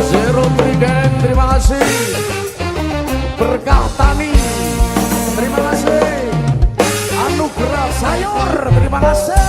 Zero Trigen, terima kasih. Berkah Tani, terima kasih. Anugerah Sayur, terima kasih.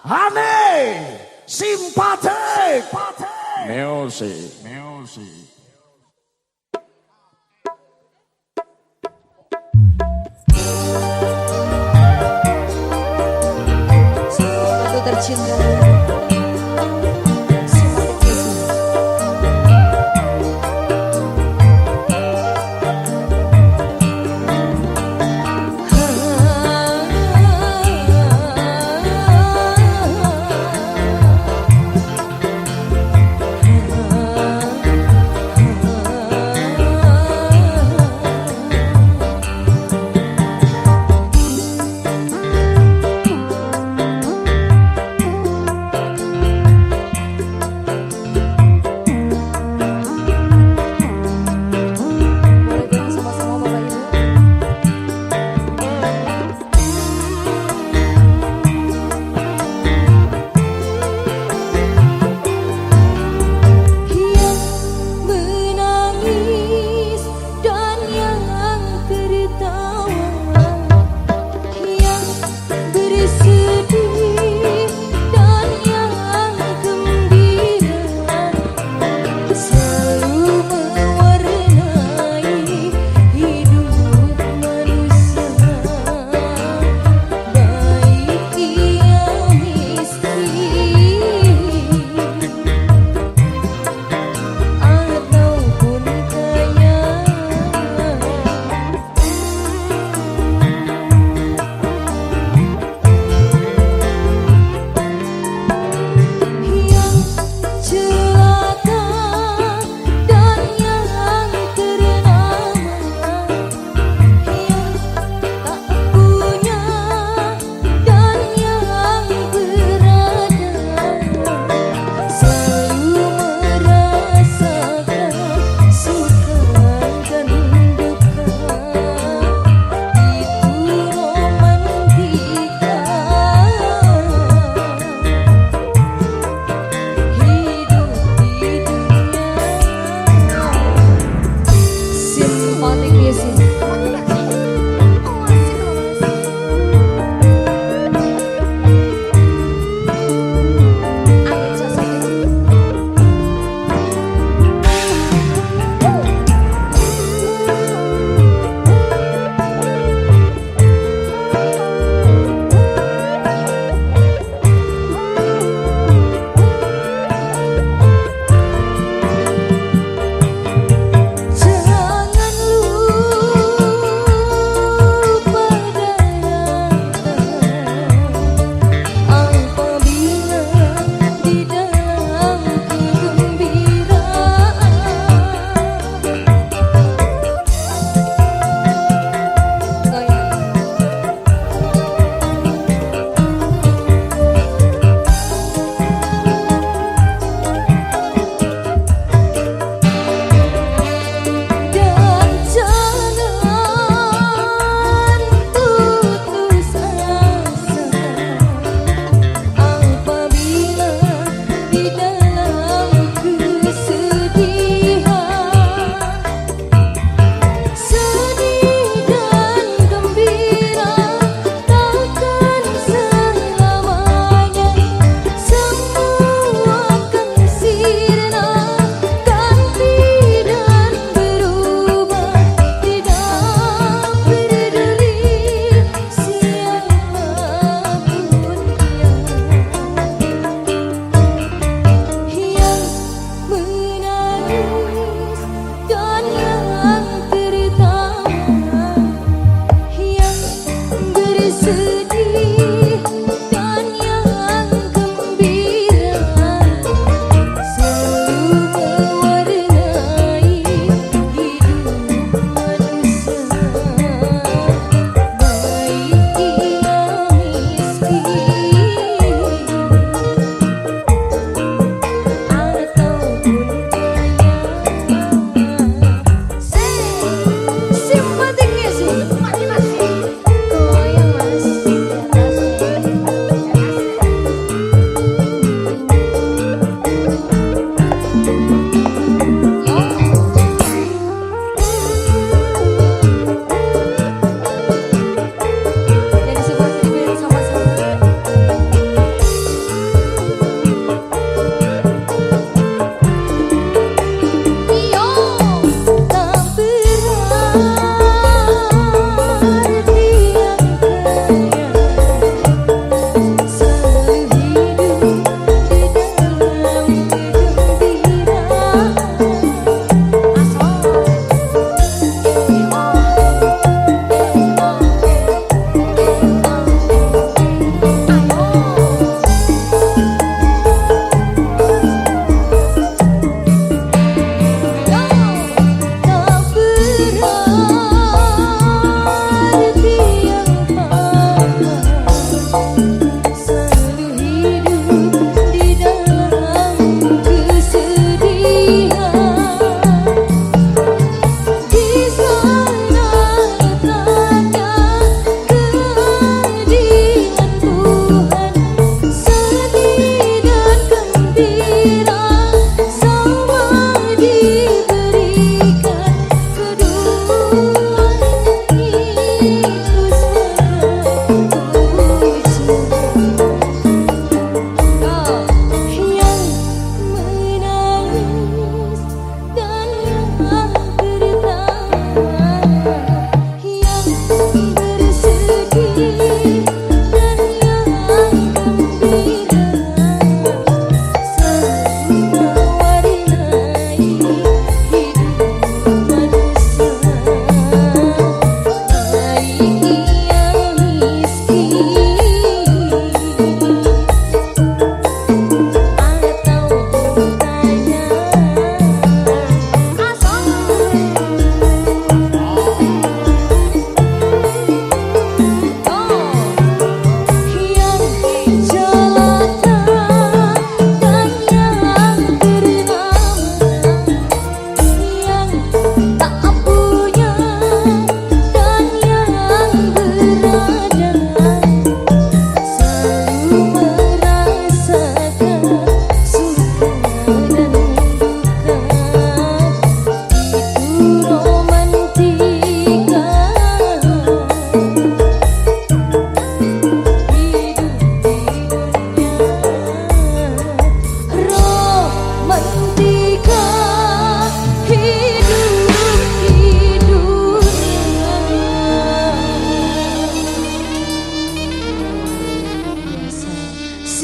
Hane Simpatik Music. Aku tercinta.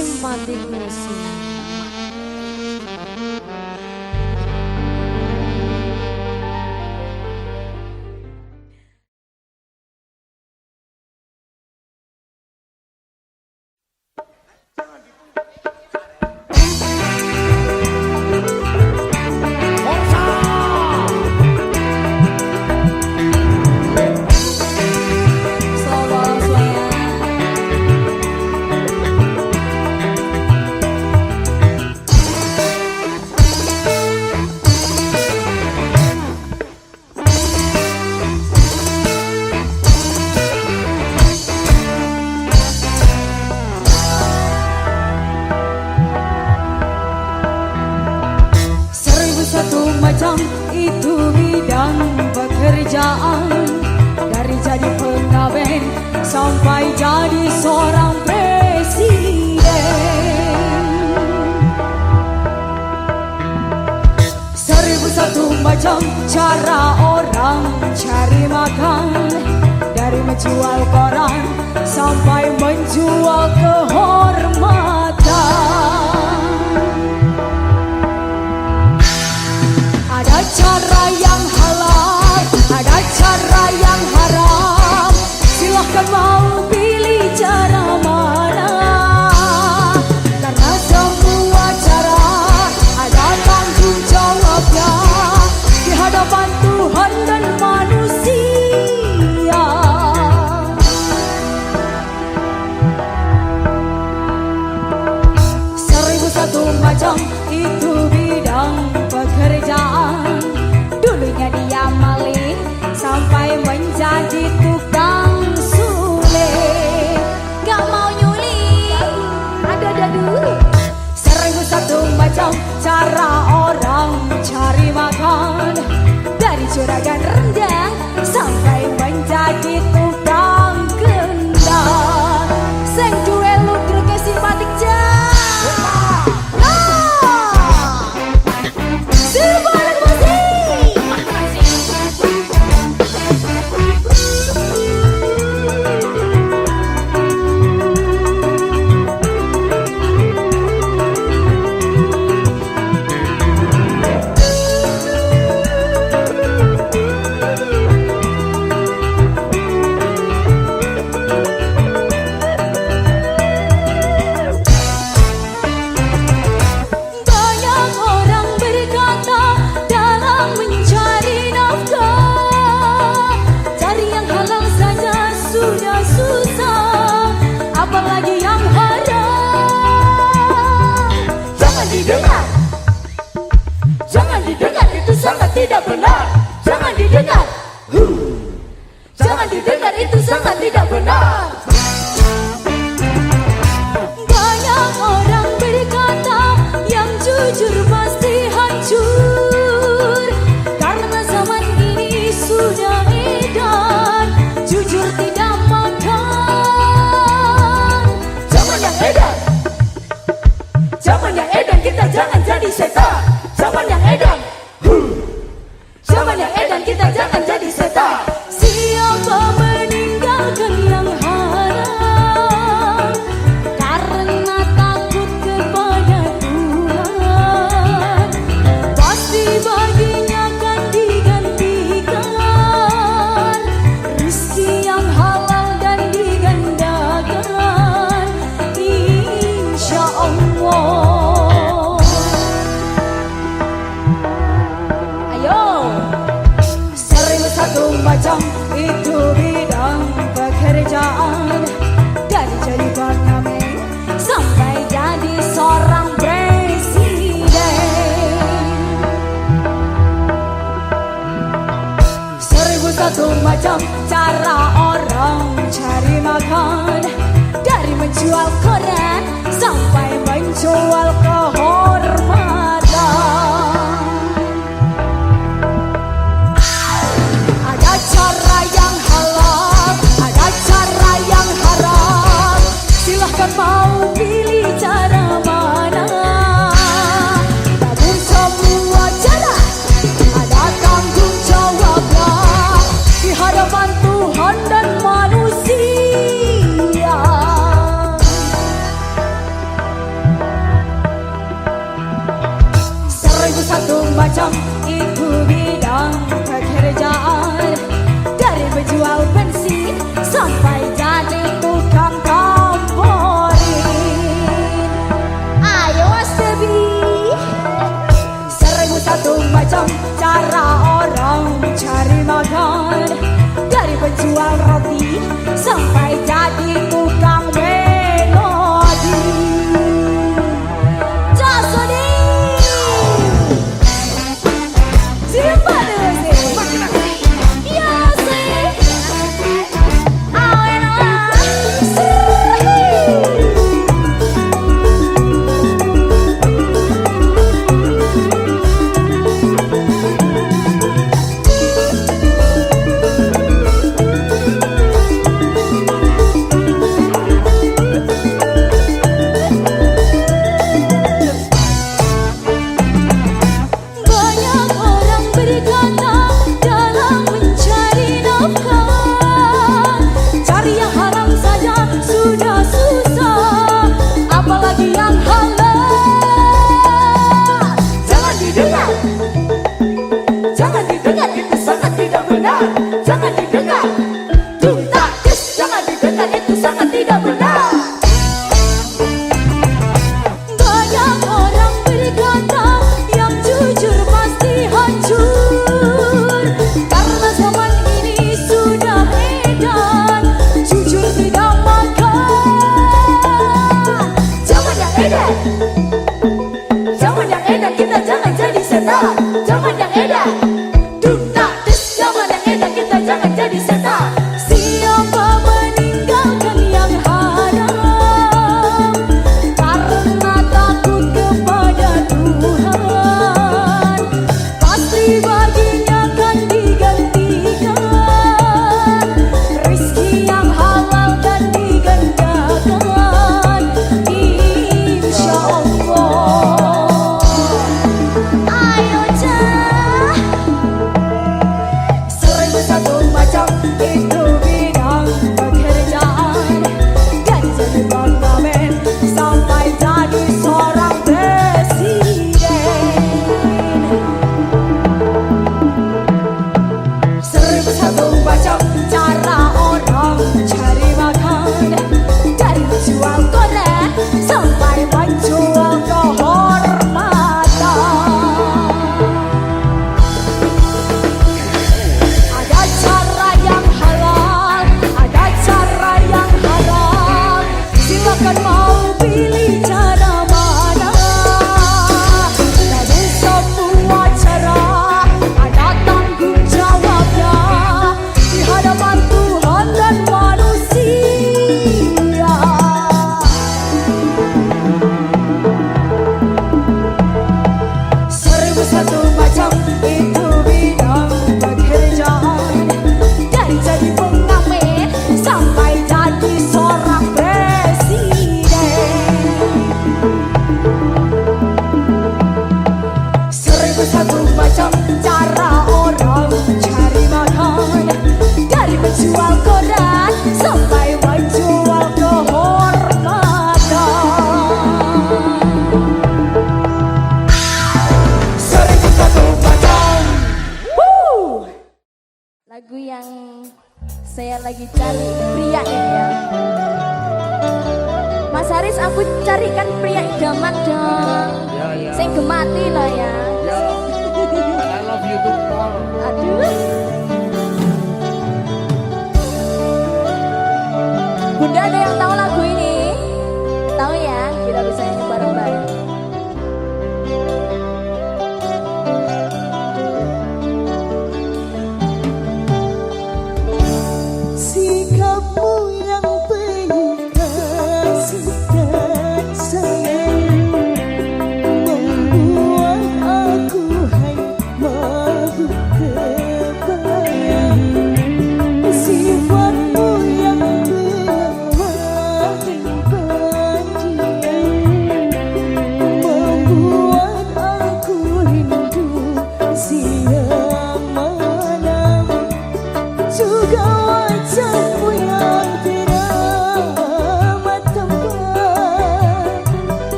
Simpatik Musik. Macam itu bidang pekerjaan, dari jadi pengamen sampai jadi seorang presiden. 1001 macam cara orang cari makan, dari menjual koran sampai menjual kehormatan. Ada cara yang halal, ada cara yang haram. Silahkan mau pilih cara mana, karena semua cara ada tanggung jawabnya di hadapan Tuhan dan manusia. 1001 macam itu bidang pekerjaan. Dulunya dia maling sampai menjadi tukang suling. Gak mau nyuling, ada dulu. 1001 macam cara orang cari makan, dari juragan rendang sampai menjadi tukang gendang. Seng duel ludruk ke simpatik jam. Jangan didengar, itu sangat tidak benar. Jangan didengar, jangan didengar, itu sangat tidak benar. Banyak orang berkata yang jujur pasti hancur, karena zaman ini sudah edan, jujur tidak makan. Zaman yang edan, zaman yang edan, kita jangan jadi setan. Zaman yang edan, zaman yang edan, kita jangan jadi setan. Siapa meninggalkan yang haram karena takut kepada Tuhan, pasti baginya akan digantikan rezeki yang halal dan digandakan, insya Allah. 1001 macam itu bidang pekerjaan, dari jadi pengamen sampai jadi seorang presiden. 1001 macam cara orang cari makan, dari menjual koran sampai menjual kehormatan. Cara yang halal, ada cara yang haram. Silahkan mau pilih cara mana, namun semua cara ada tanggung jawabnya di hadapan Tuhan dan manusia. macam itu bidang pekerjaan. Dari berjual bensin sampai jadi tukang komporin. Ayo Mas Debi, 1001 macam cara orang cari makan. Dari penjual roti sampai jadi tukang melodi. Jasoni simpan sih, ya sih, awen saya lagi cari pria ini ya. Mas Haris, aku carikan pria idaman dong. Ya. Sing gemati loh ya. Ya. I love you too more. Aduh. Bunda, ada yang tahu lagu ini? Tahu ya? Kita bisa nyanyi bareng-bareng.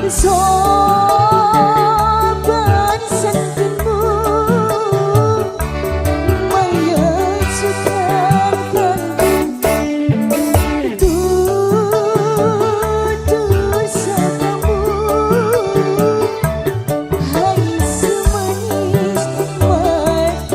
Sopan santunmu menyejukkan hati, tutur satamu hai semanis madu.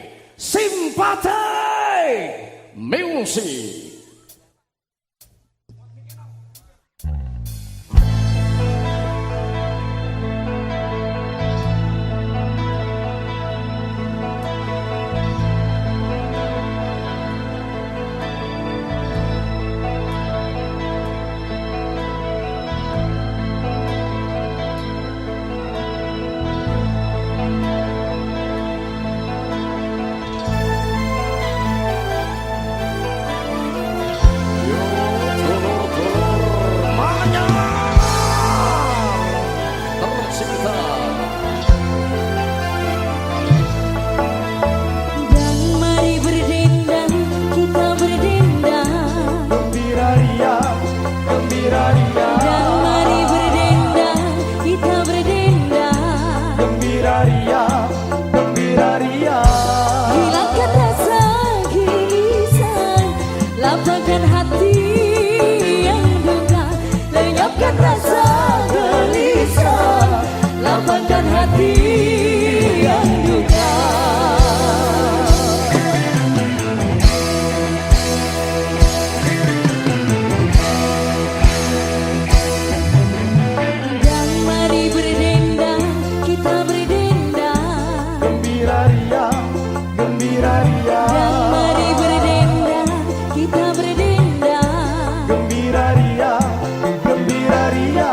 Simpati Music. hilangkan rasa gelisah, lapangkan hati yang duka. Dan mari berdendang, kita berdendang. Gembira ria, gembira ria. Dan mari berdendang, kita berdendang. Gembira ria, gembira ria.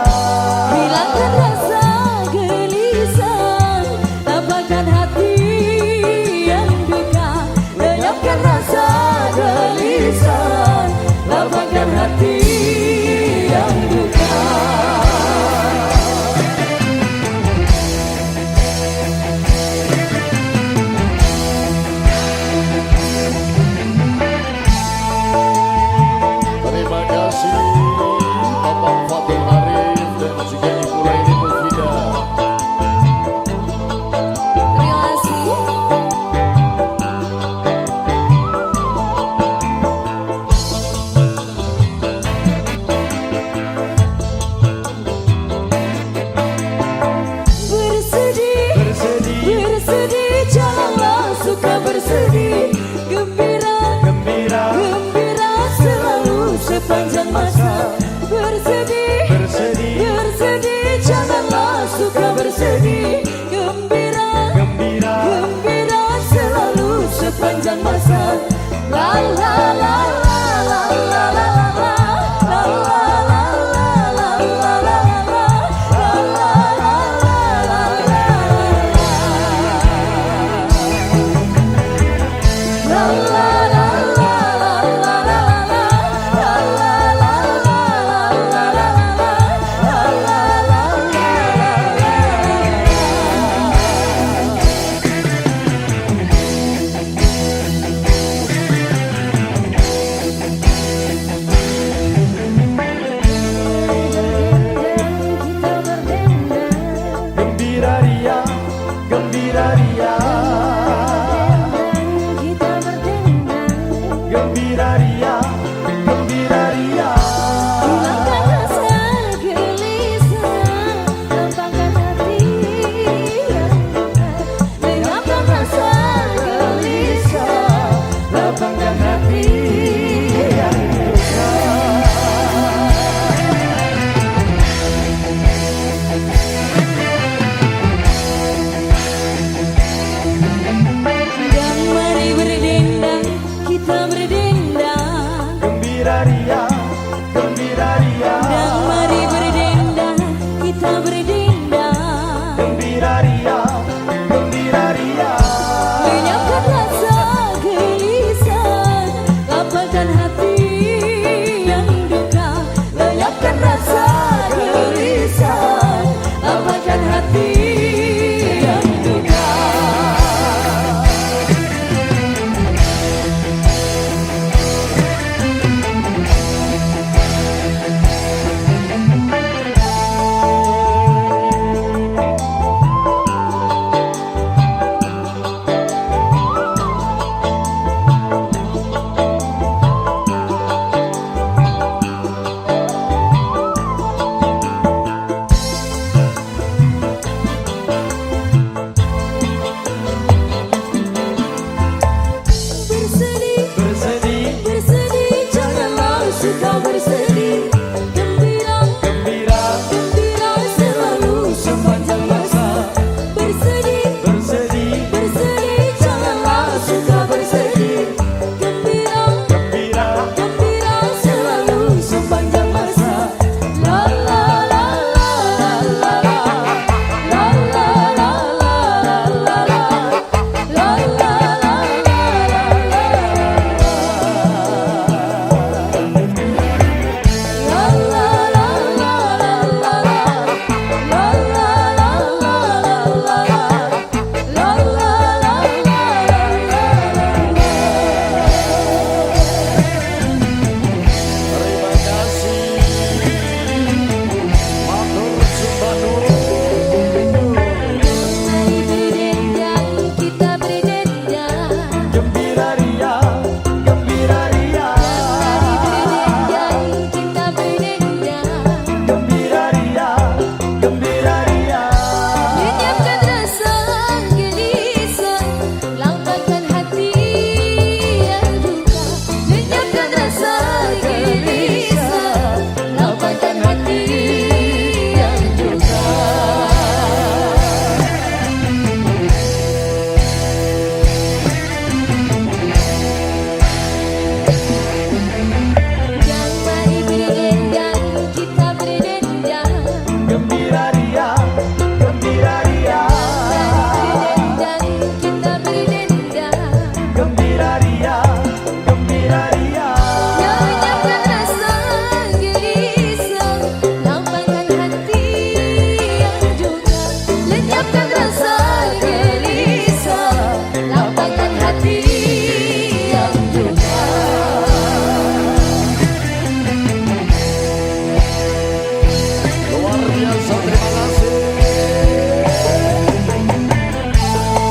Music, terima kasih.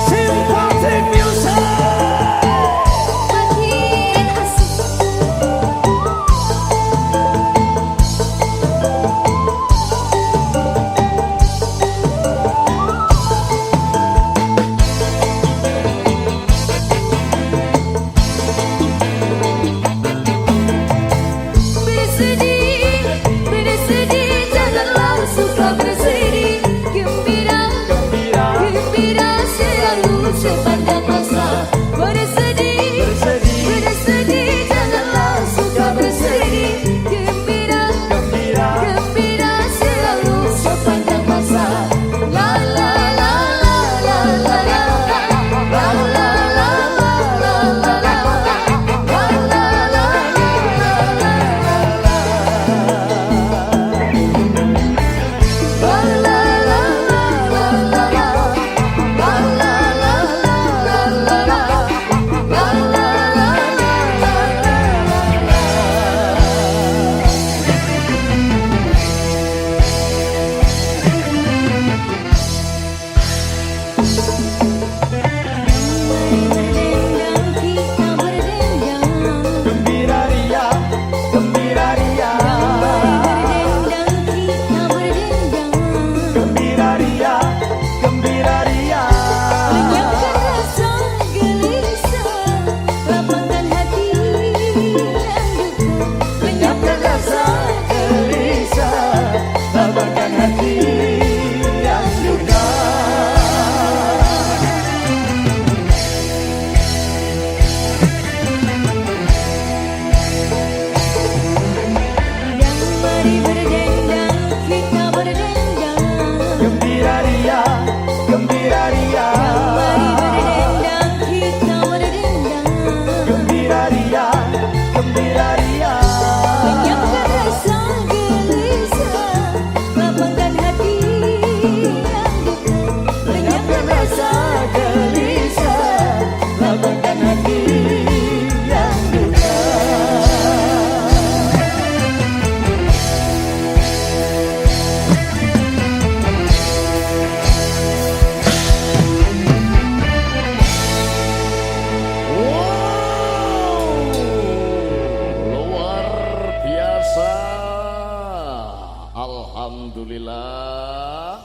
Sympathic Music. Makin asik. Bersedih, janganlah suka bersedih. Gembira, gembira selalu sepanjang masa. Bersedih, janganlah suka bersedih. Gembira, gembira selalu sepanjang masa. La la la la la la la la la la la la la Gembira ria, gembira ria, gembira ria, gembira ria. Lenyapkan rasa gelisah, lapangkan hati yang duka. Lenyapkan rasa Gelisah, lapangkan hati yang duka. yang mari berdendang, kita berdendang. Gembira ria, gembira ria, Mari berdendang, kita berdendang. gembira ria, gembira ria. Lenyapkan rasa gelisah, lapangkan hati yang duka. Lenyapkan rasa Gelisah, lapangkan hati yang duka. Wow, luar biasa. Alhamdulillah.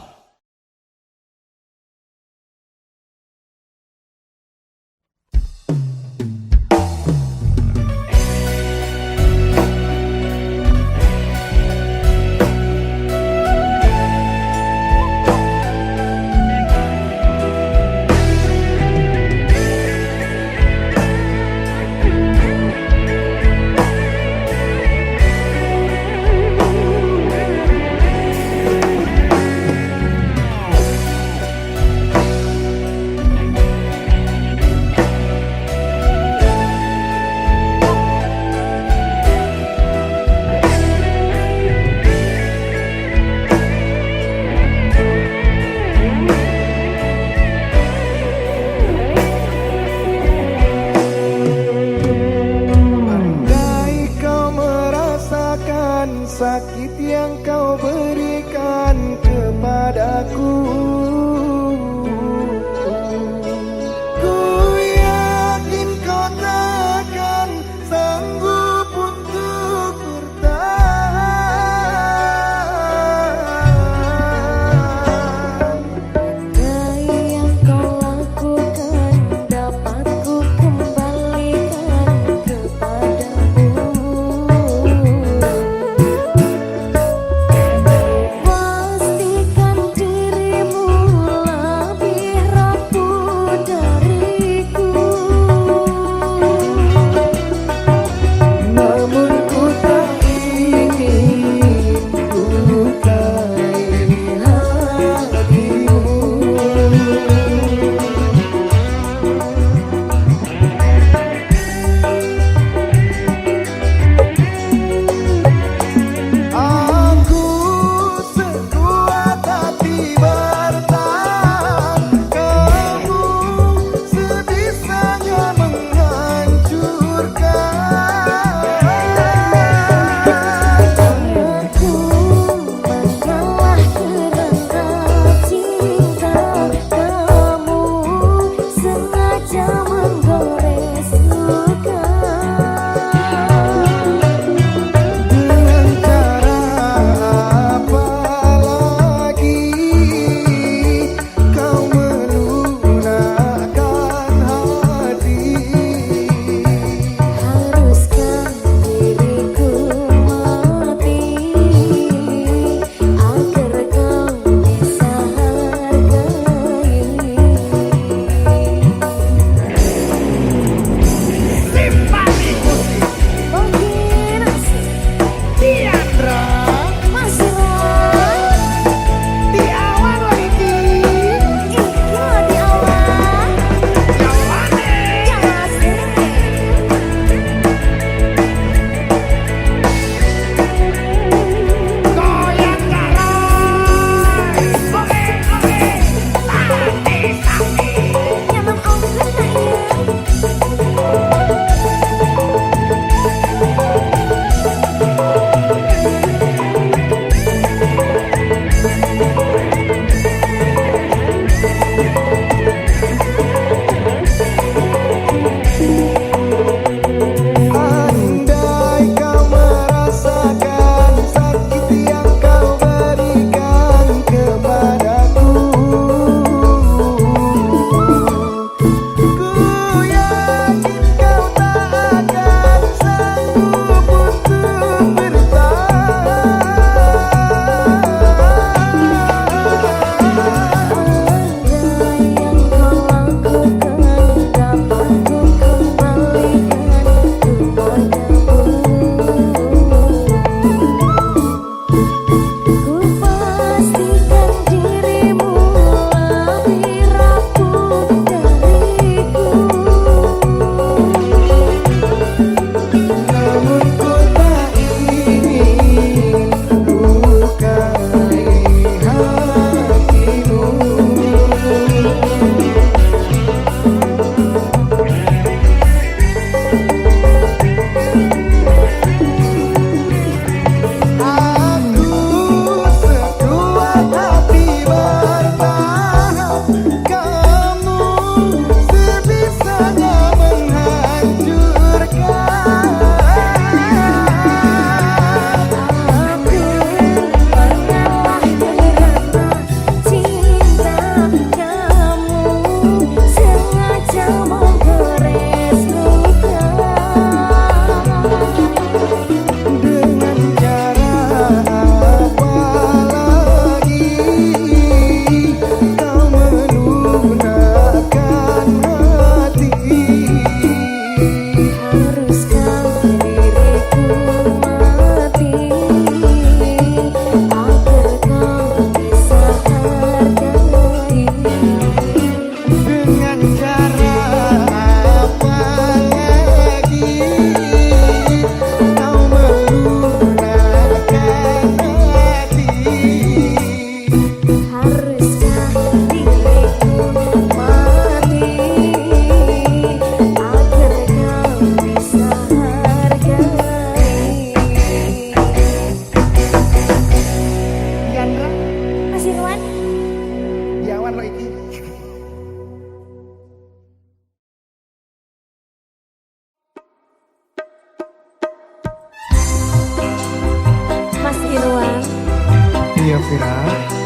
Vira?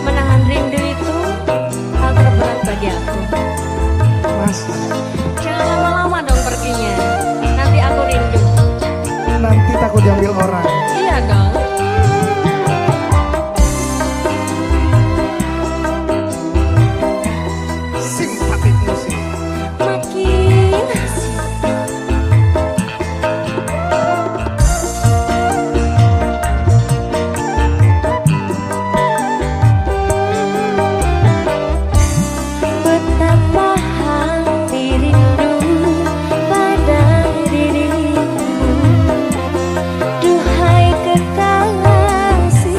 Menahan rindu itu hal terberat bagi aku. Mas, Jangan lama-lama dong perginya. Nanti aku rindu. nanti takut diambil orang. Iya dong. Simpatik musik. Makin asik. Betapa hati rindu pada dirimu. Duhai kekasihku,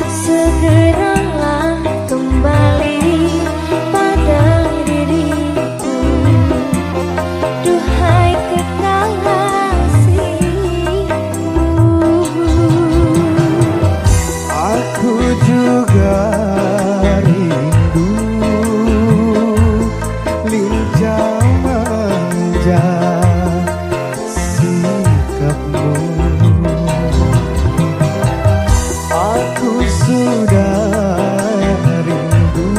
segeralah kembali pada diriku. Duhai kekasihku. Aku juga rindu lincah manja sikapmu. Aku sudah rindu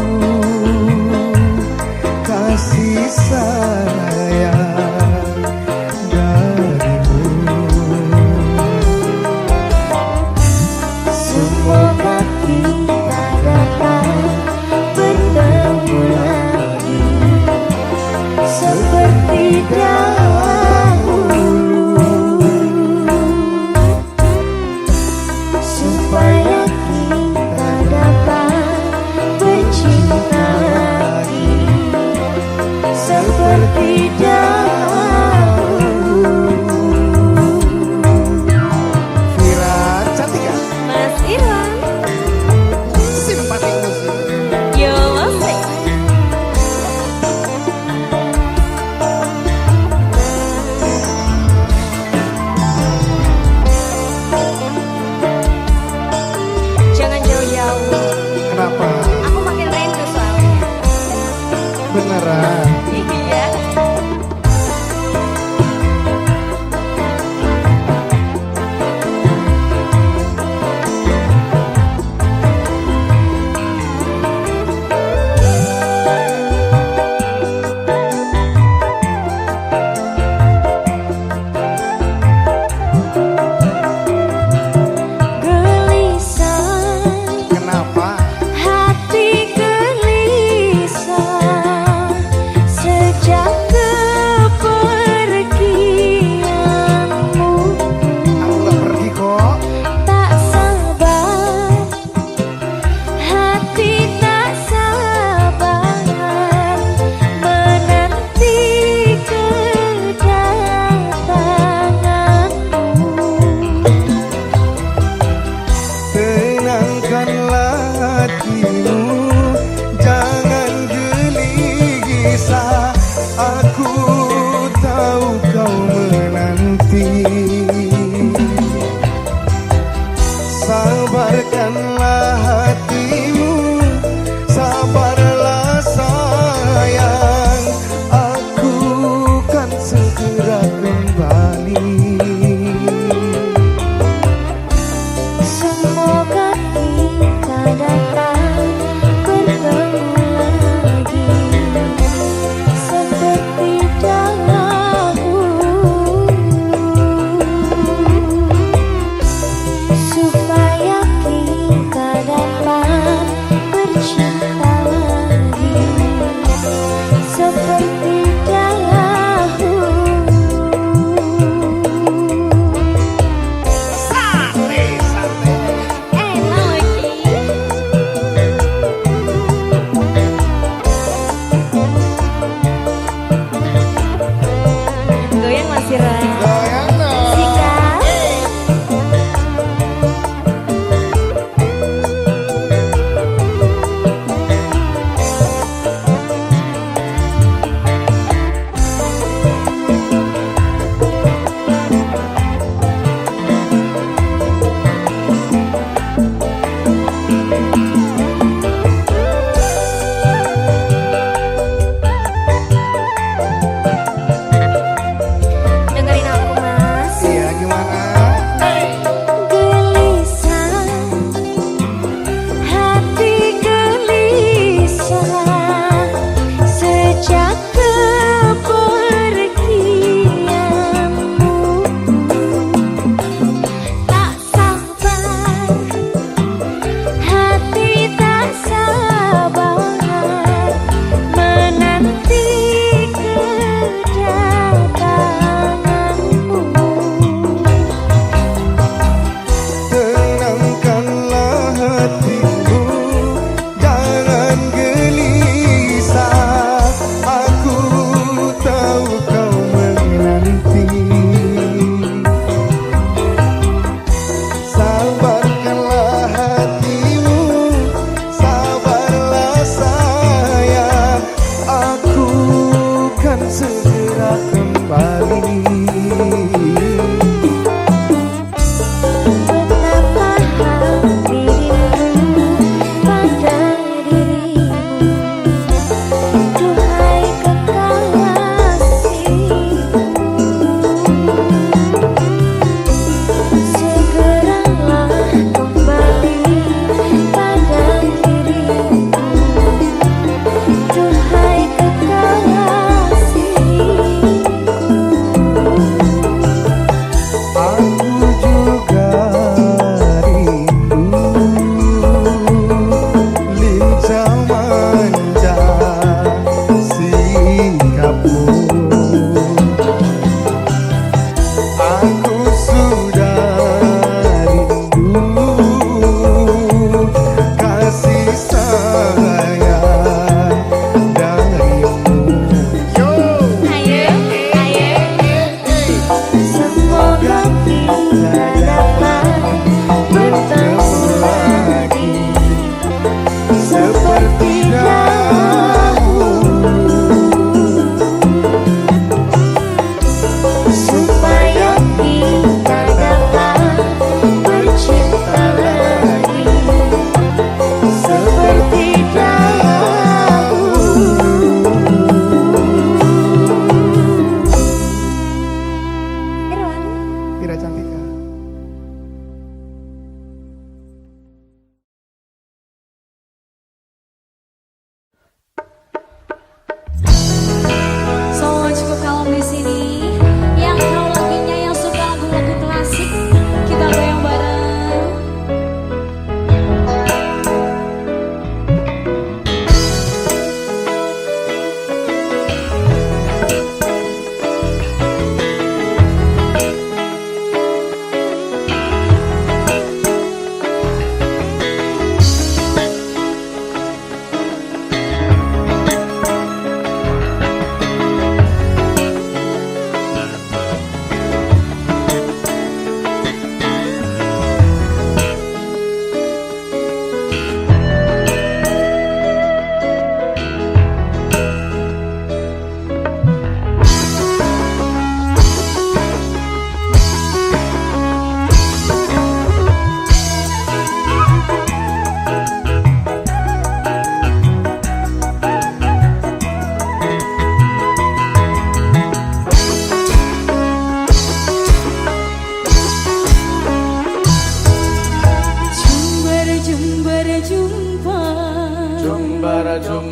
kasih sayang darimu. Semoga kita dapat bertemu lagi seperti dahulu, supaya kita dapat bercinta lagi seperti dahulu. Vira cantik ya? Mas Ilham, Simpatik musik. yo masih. Jangan jauh-jauh, Kenapa? aku makin rindu soalnya. Beneran? Iya. Gelisah, Kenapa? hati gelisah sejak kepergianmu. Aku gak pergi kok. Tak sabar, hati tak sabar menanti kedatanganmu. Tenangkanlah hatimu, jangan gelisah. Aku tahu kau menanti. Sabarkanlah hatimu, sabarlah sayang. Aku kan segera kembali. Semoga kita dapat bertemu lagi seperti dahulu, supaya kita dapat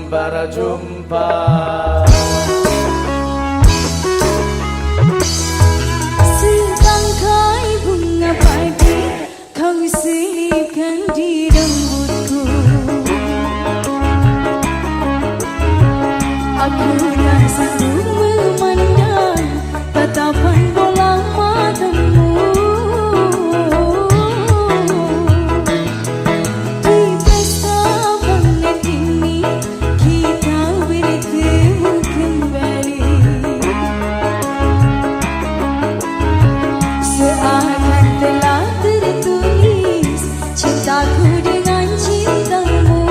Sembara jumpa. Setangkai bunga padi kau selipkan di rambutku. Aku tak sanggup memandang tatapan bola matamu. Di pesta pengantin ini kita bertemu kembali. Seakan telah tertulis cintaku dengan cintamu.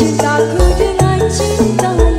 cintaku dengan cintamu.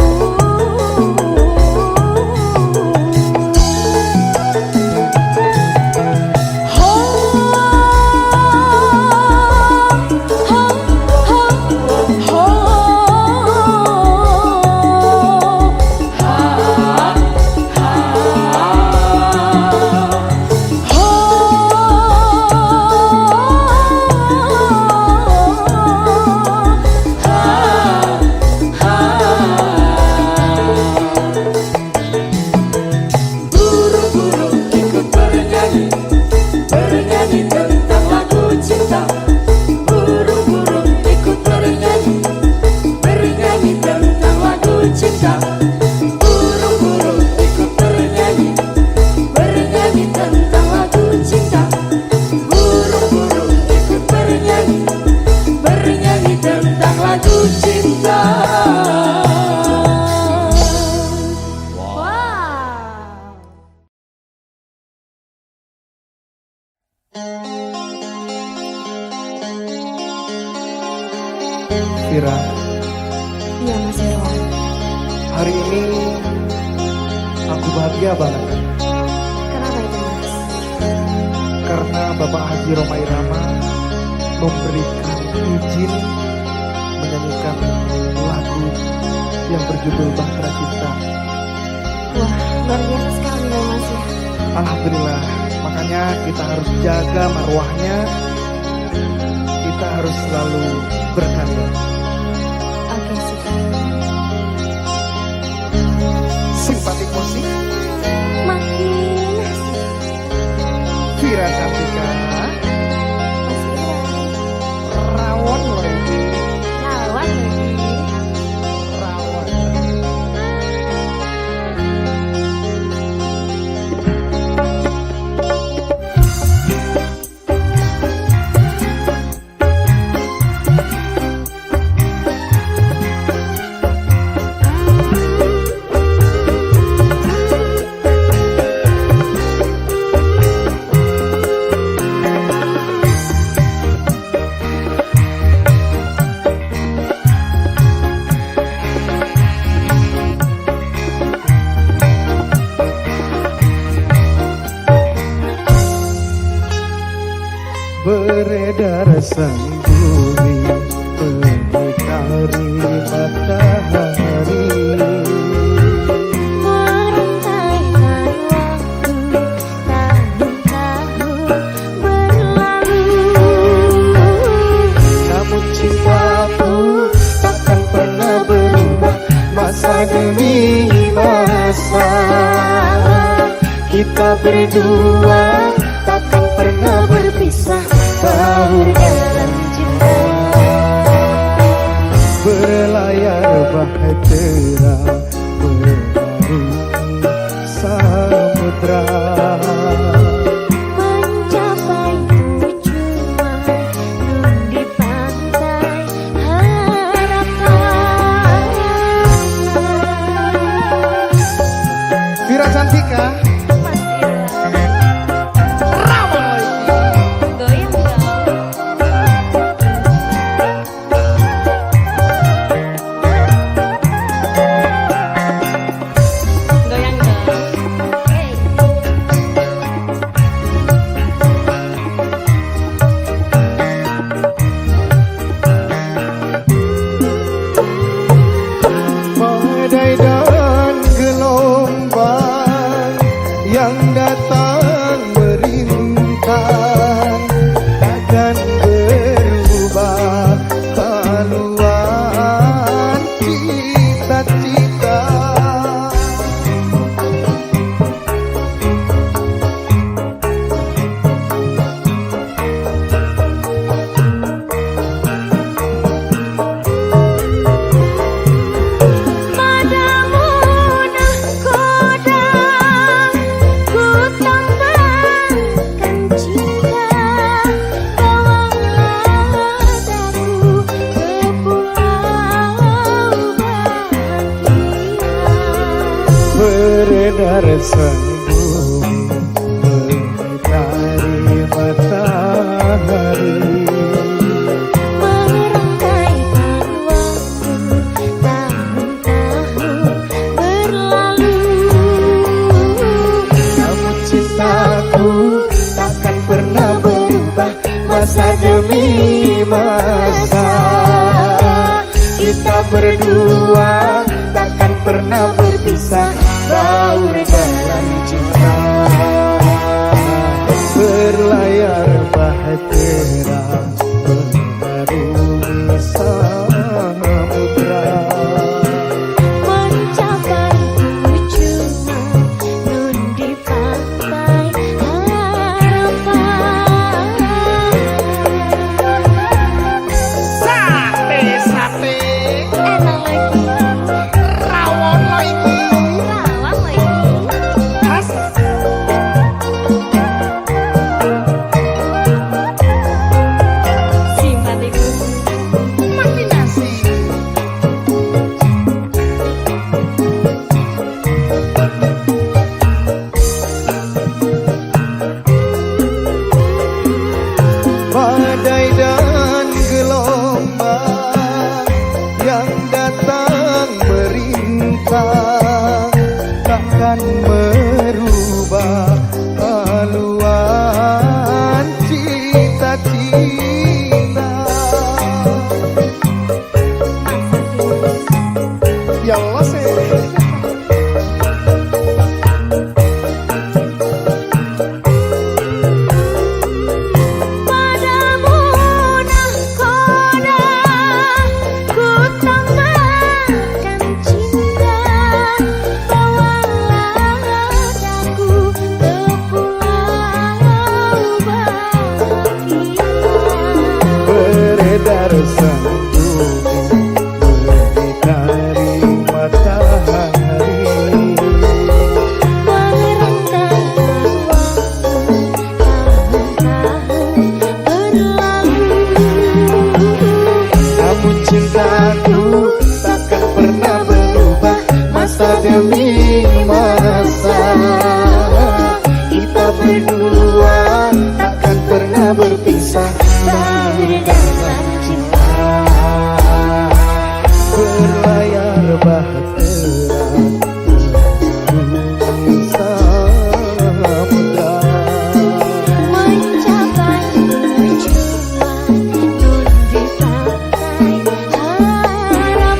Vira, Iya Mas Irwan. hari ini aku bahagia banget Kenapa itu Mas? karena Bapak Haji Rhoma Irama memberikan izin menyanyikan lagu yang berjudul Bahtera Cinta. Wah, luar biasa sekali loh Mas ya. Alhamdulillah, makanya kita harus jaga marwahnya, kita harus selalu berkarya. Oke sih. Simpatik musik Makin asik. Vira Cantika, Mas Irwan. rawon lagi, Lawan lagi. rawon. Beredar sendiri mengitari matahari, Merentaikan waktu tahun-tahun berlalu. namun cintaku takkan pernah berubah masa demi masa. Kita berdua takkan pernah berpisah dalam cinta. Berlayar bahtera mengarungi samudra, Mencapai tujuan di pantai harapan. Vira Cantika, Mas Irwan. Goyang dong. Goyang dong. Hey. badai dan gelombang yang datang merintang takkan berubah haluan cita-cita. Padamu nahkoda ku tambahkan cinta, bawalah daku ke pulau bahagia. Beredar sembunyi mengitari matahari, Merentaikan waktu berdua takkan pernah berpisah, baur dalam cinta. Berlayar bahtera mengarungi samudra, mencapai tujuan nun di pantai harapan. sate Enak lagi, rawon lagi rawang lagi. khas Simpatiku makin nasi. Badai dan gelombang yang datang merintang takkan merubah haluan cita-cita. Ya Allah sih. padamu nahkoda ku tambahkan cinta, bawalah aku ke pulau bahagia. Beredar sang bumi mengitari matahari, Mengerangkan waktu tahun-tahun berlalu. namun cintaku takkan pernah berubah masa demi masa. Kita berdua takkan pernah berpisah, Baur dalam cinta. berlayar bahtera mengarungi samudra. Mencapai tujuan nun di pantai harapan.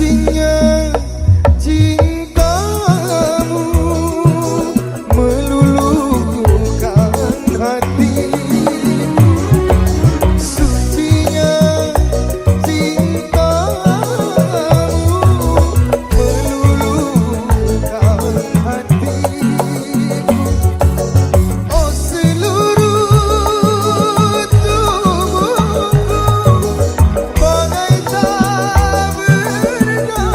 sucinya cintamu meluluhkan hatiku, sucinya cintamu meluluhkan hatiku. Oh seluruh tubuhku bagai tak bernyawa,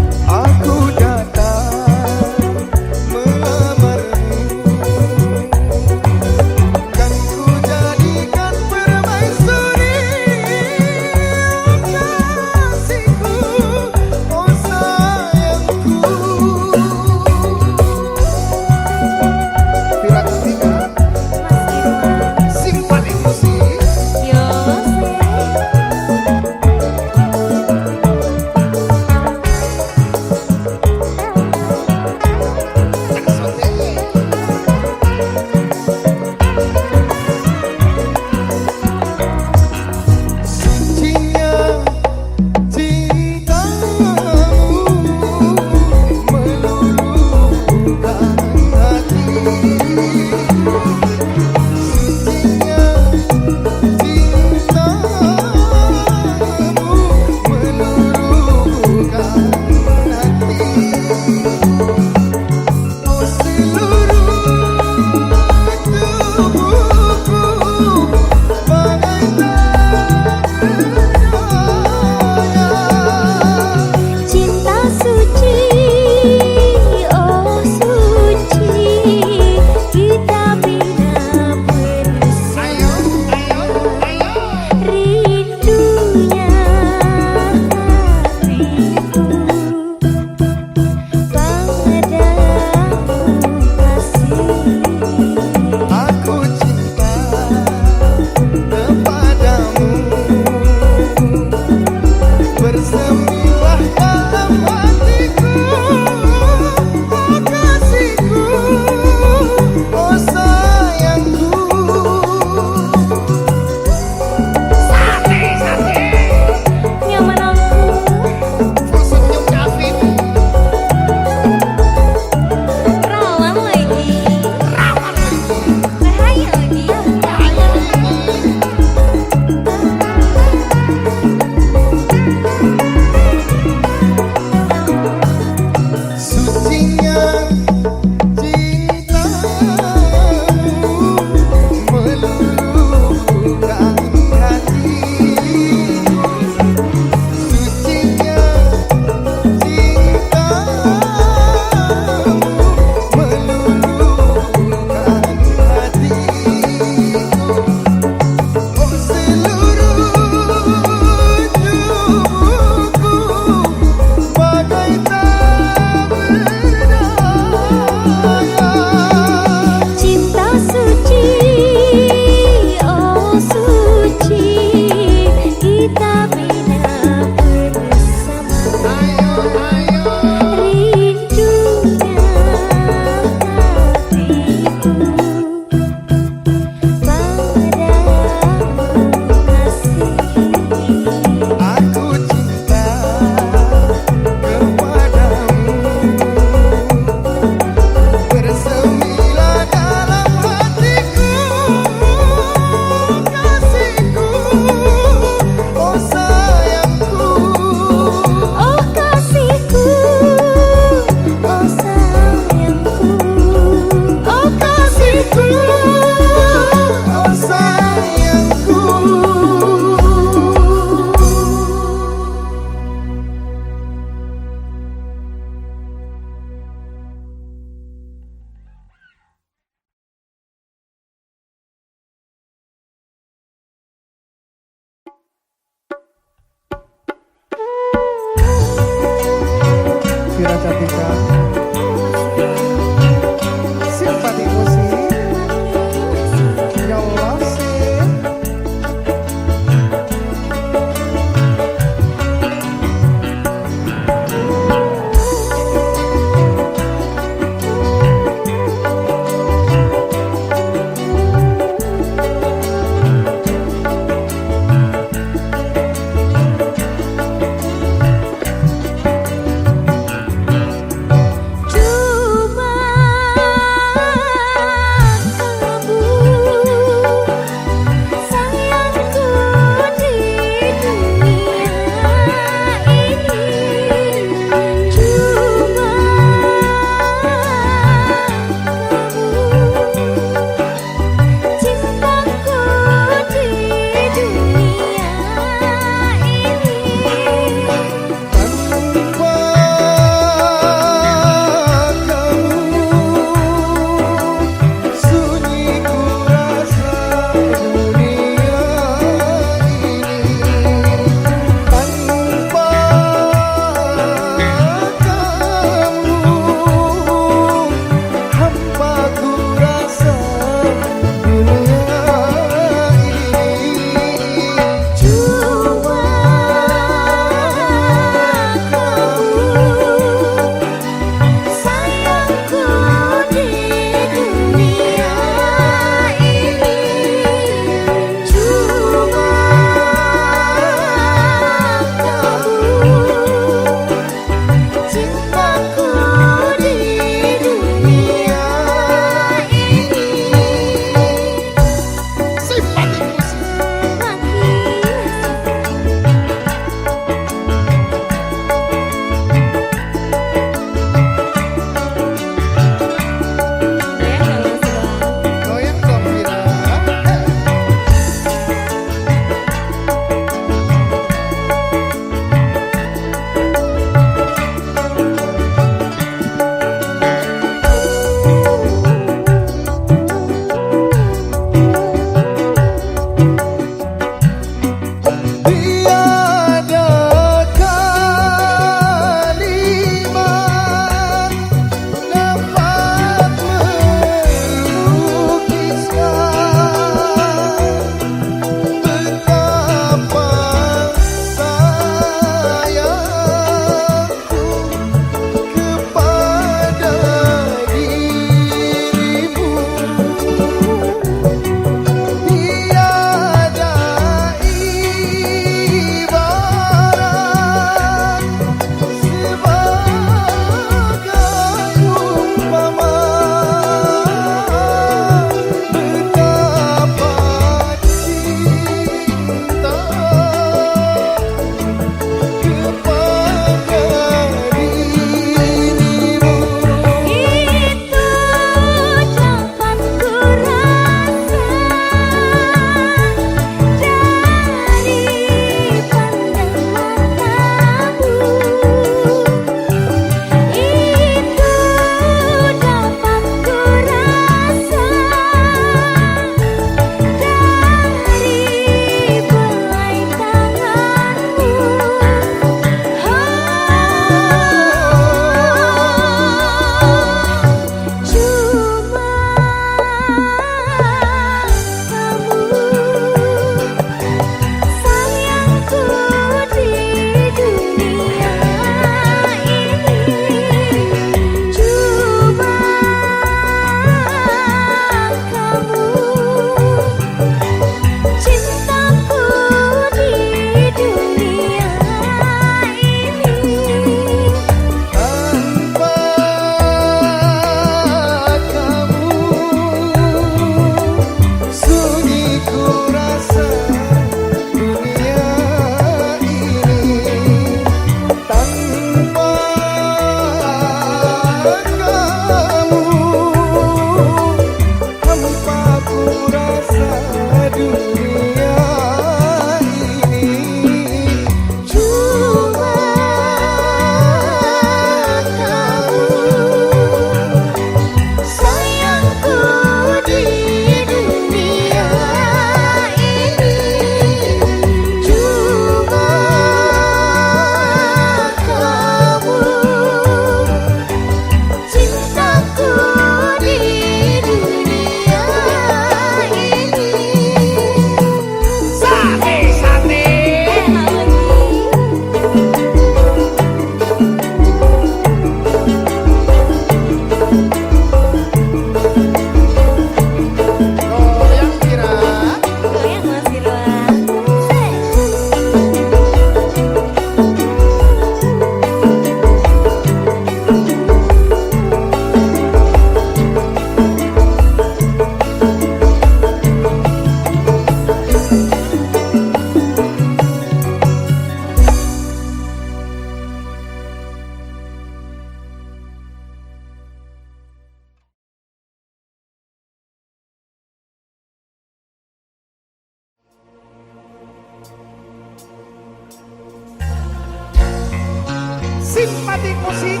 Simpatik musik.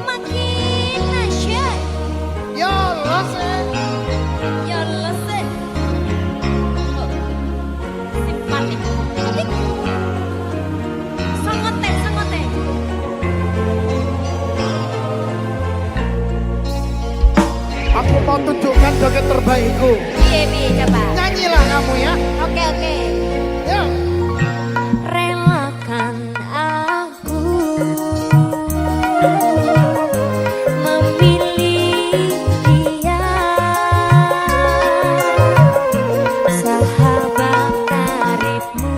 Makin nasyad. Ya Allah sih. Ya Allah sih. Oh, simpatik. Simpatik. Sangat teh, sangat teh. Aku mau tunjukkan joget terbaikku. Piye coba. Nyanyilah kamu ya. Oke. Ya. Relakan aku memilih dia, sahabat karibmu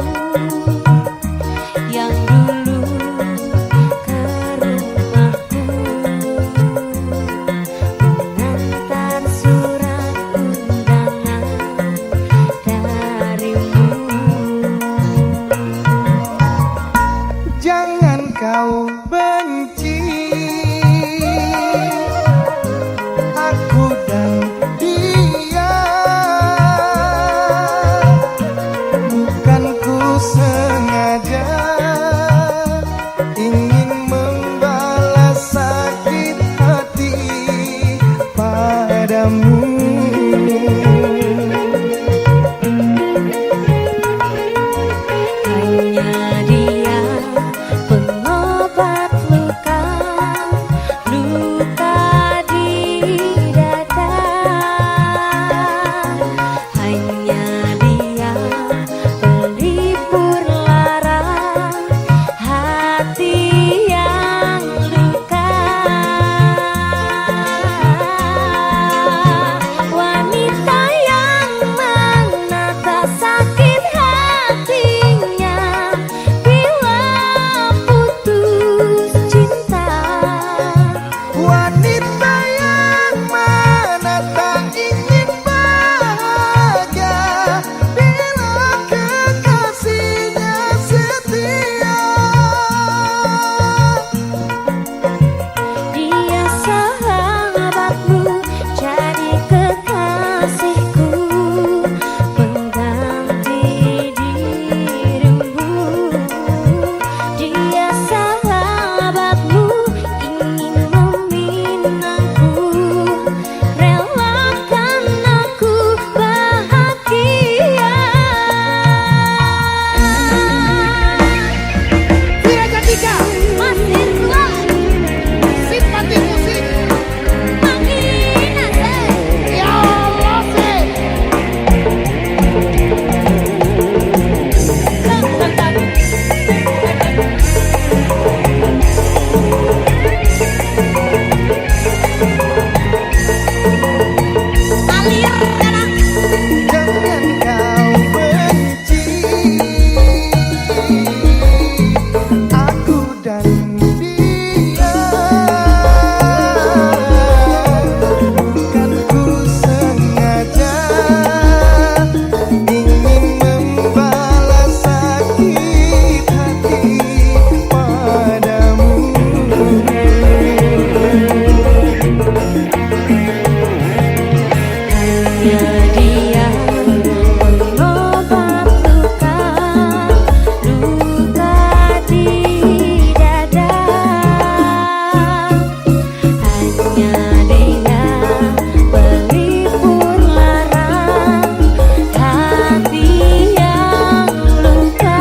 yang dulu ke rumahku mengantar surat undangan darimu. Jangan kau benci aku dan dia. Bukan ku sengaja ingin membalas sakit hati padamu. Hanya dia pengobat luka, luka di dada. Hanya dia pelipur lara hati yang luka. Wanita yang menata sakit hatinya bila putus cinta. Wanita yang mana tak ingin bahagia bila kekasihnya setia. Dia sahabatmu, jadi kekasihku, pengganti dirimu. Dia sahabatmu, ingin meminangku, relakan aku bahagia. Tidak jadinya Masih kuat, simpatik musik. makin asik. Ya Allah sih. Alir karena Jangan kau benci aku dan dia. Bukan ku sengaja ingin membalas sakit hati padamu. hanya dia pengobat luka, luka di dada. Hanya dia pelipur lara hati yang luka.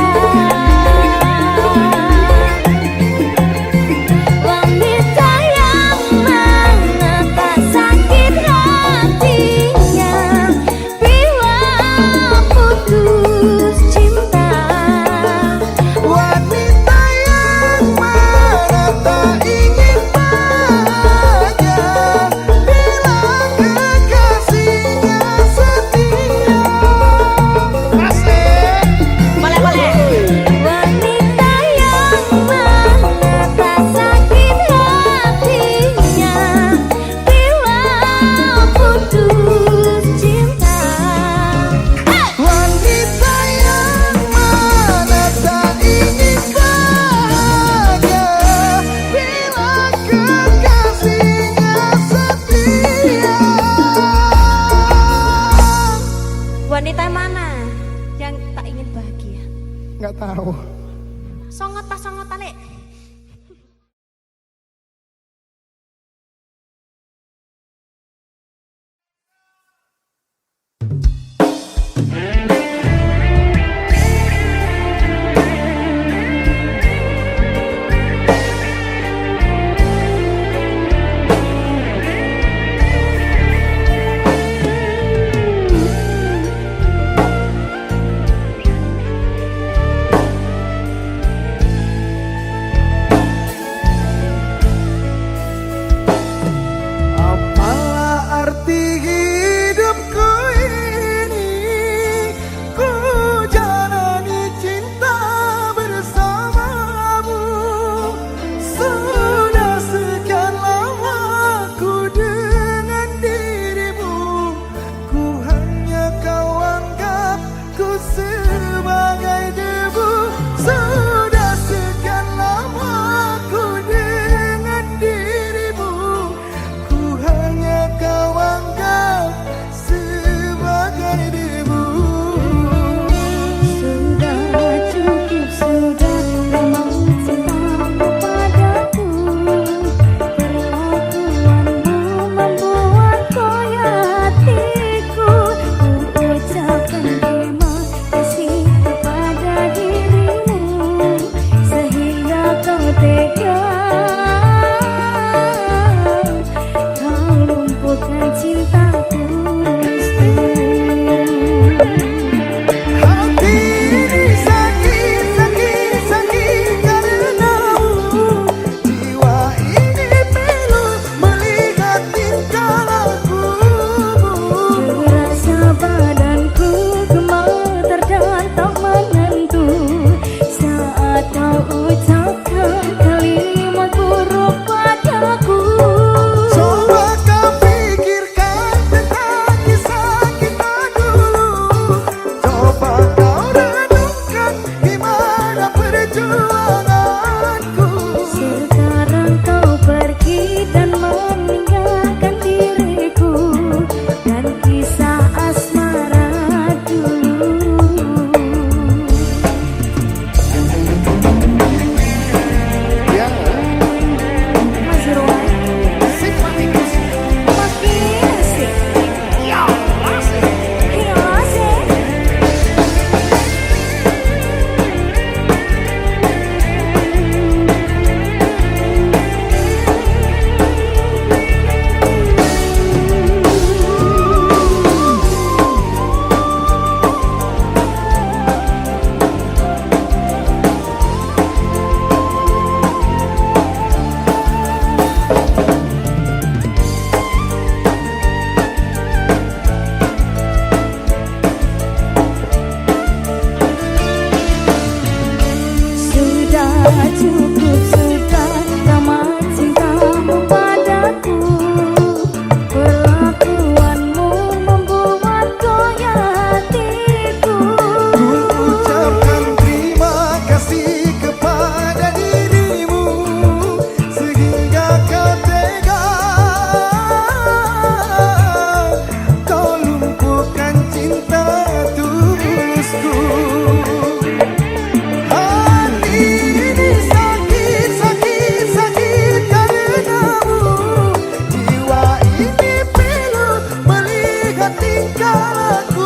Wanita yang menata sakit hatinya bila putus cinta. Wanita yang mana tak ingin bahagia bila kekasihnya setia. Asik. Boleh. Wanita yang menata sakit hatinya bila putus cinta. Wanita yang mana tak ingin bahagia bila kekasihnya setia. Wanita mana yang tak ingin bahagia? Nggak tahu. Songot pas songot talik. tingkah laku